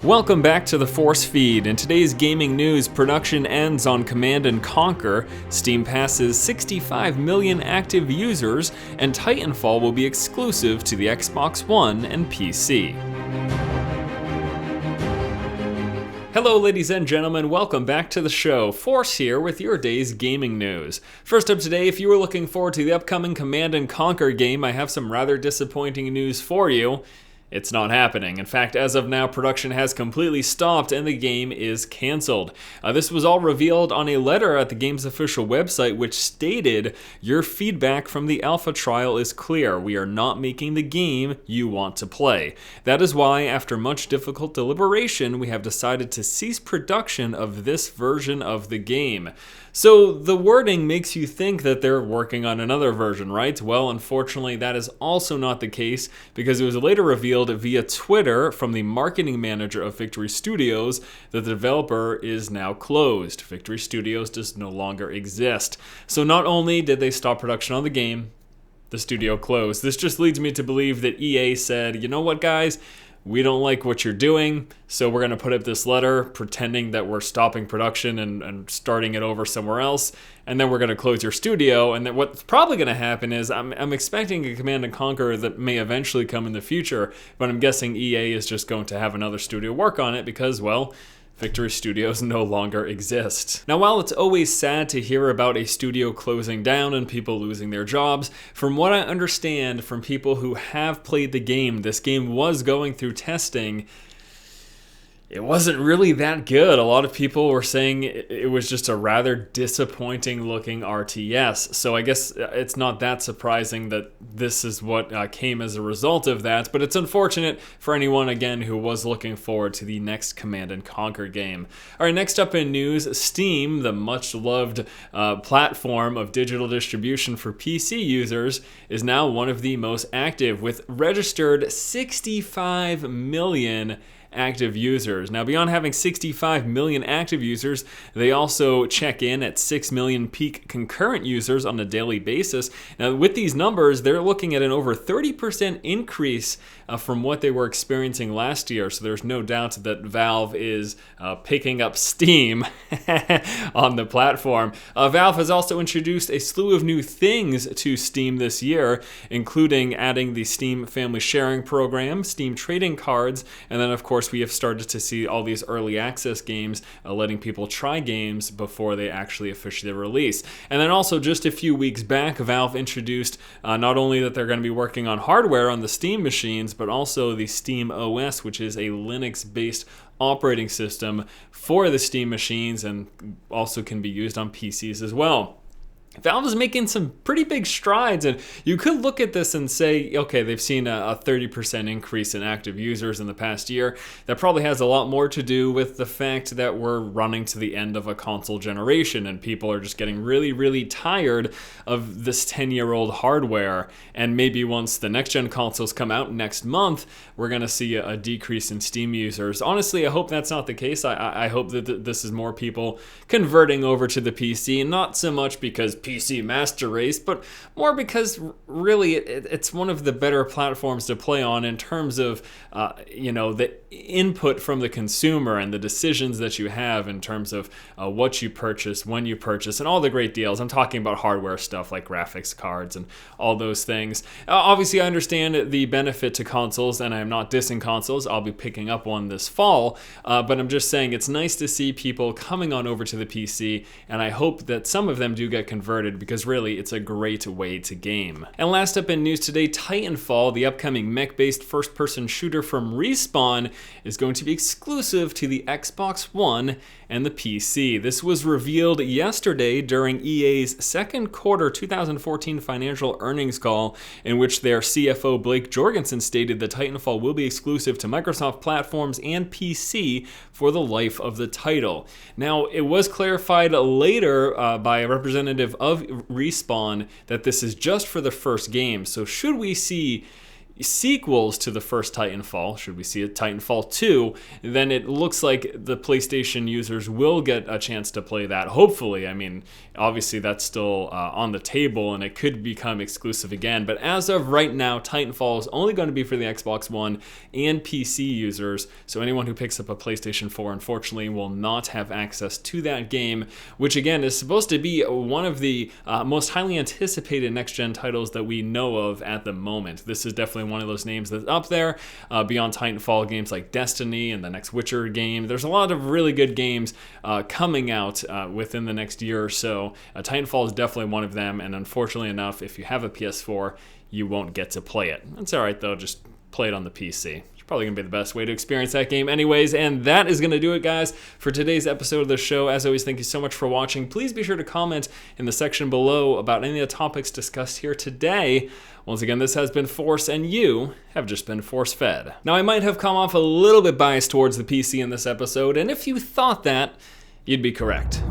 Welcome back to the Force Feed. In today's gaming news, production ends on Command & Conquer, Steam passes 65 million active users, and Titanfall will be exclusive to the Xbox One and PC. Hello ladies and gentlemen, welcome back to the show. Force here with your day's gaming news. First up today, if you were looking forward to the upcoming Command & Conquer game, I have some rather disappointing news for you. It's not happening. In fact, as of now, production has completely stopped and the game is canceled. This was all revealed on a letter at the game's official website, which stated, "Your feedback from the alpha trial is clear. We are not making the game you want to play. That is why, after much difficult deliberation, we have decided to cease production of this version of the game." So the wording makes you think that they're working on another version, right? Well, unfortunately, that is also not the case, because it was later revealed via Twitter from the marketing manager of Victory Studios that the developer is now closed. Victory Studios does no longer exist. So not only did they stop production on the game, the studio closed. This just leads me to believe that EA said, you know what, guys? We don't like what you're doing, so we're going to put up this letter pretending that we're stopping production and starting it over somewhere else, and then we're going to close your studio. And then what's probably going to happen is I'm expecting a Command & Conquer that may eventually come in the future, but I'm guessing EA is just going to have another studio work on it because, well, Victory Studios no longer exist. Now, while it's always sad to hear about a studio closing down and people losing their jobs, from what I understand from people who have played the game, this game was going through testing. It wasn't really that good. A lot of people were saying it was just a rather disappointing looking RTS. So I guess it's not that surprising that this is what came as a result of that. But it's unfortunate for anyone, again, who was looking forward to the next Command & Conquer game. All right, next up in news, Steam, the much-loved platform of digital distribution for PC users, is now one of the most active, with registered 65 million active users. Now, beyond having 65 million active users, they also check in at 6 million peak concurrent users on a daily basis. Now, with these numbers, they're looking at an over 30% increase from what they were experiencing last year. So there's no doubt that Valve is picking up steam on the platform. Valve has also introduced a slew of new things to Steam this year, including adding the Steam Family Sharing Program, Steam Trading Cards, and then, of course, we have started to see all these early access games letting people try games before they actually officially release. And then also just a few weeks back, Valve introduced not only that they're going to be working on hardware on the Steam machines, but also the Steam OS, which is a Linux-based operating system for the Steam machines and also can be used on PCs as well. Valve is making some pretty big strides, and you could look at this and say, okay, they've seen a 30% increase in active users in the past year. That probably has a lot more to do with the fact that we're running to the end of a console generation, and people are just getting really, really tired of this 10-year-old hardware. And maybe once the next-gen consoles come out next month, we're going to see a decrease in Steam users. Honestly, I hope that's not the case. I hope that this is more people converting over to the PC, and not so much because PC Master Race, but more because really it's one of the better platforms to play on in terms of the input from the consumer and the decisions that you have in terms of what you purchase, when you purchase, and all the great deals. I'm talking about hardware stuff like graphics cards and all those things. Obviously, I understand the benefit to consoles, and I'm not dissing consoles. I'll be picking up one this fall, but I'm just saying it's nice to see people coming on over to the PC, and I hope that some of them do get converted, because really it's a great way to game. And last up in news today, Titanfall, the upcoming mech-based first-person shooter from Respawn, is going to be exclusive to the Xbox One and the PC. This was revealed yesterday during EA's second quarter 2014 financial earnings call, in which their CFO Blake Jorgensen stated that Titanfall will be exclusive to Microsoft platforms and PC for the life of the title. Now, it was clarified later by a representative of Respawn that this is just for the first game. So should we see sequels to the first Titanfall, should we see a Titanfall 2, then it looks like the PlayStation users will get a chance to play that. Hopefully, I mean, obviously that's still on the table and it could become exclusive again. But as of right now, Titanfall is only going to be for the Xbox One and PC users. So anyone who picks up a PlayStation 4, unfortunately, will not have access to that game, which again is supposed to be one of the most highly anticipated next-gen titles that we know of at the moment. This is definitely one of those names that's up there. Beyond Titanfall, games like Destiny and the next Witcher game. There's a lot of really good games coming out within the next year or so. Titanfall is definitely one of them, and unfortunately enough, if you have a PS4, you won't get to play it. That's alright though, just play it on the PC. Probably going to be the best way to experience that game anyways. And that is going to do it, guys, for today's episode of the show. As always, thank you so much for watching. Please be sure to comment in the section below about any of the topics discussed here today. Once again, this has been Force, and you have just been force-fed. Now, I might have come off a little bit biased towards the PC in this episode, and if you thought that, you'd be correct.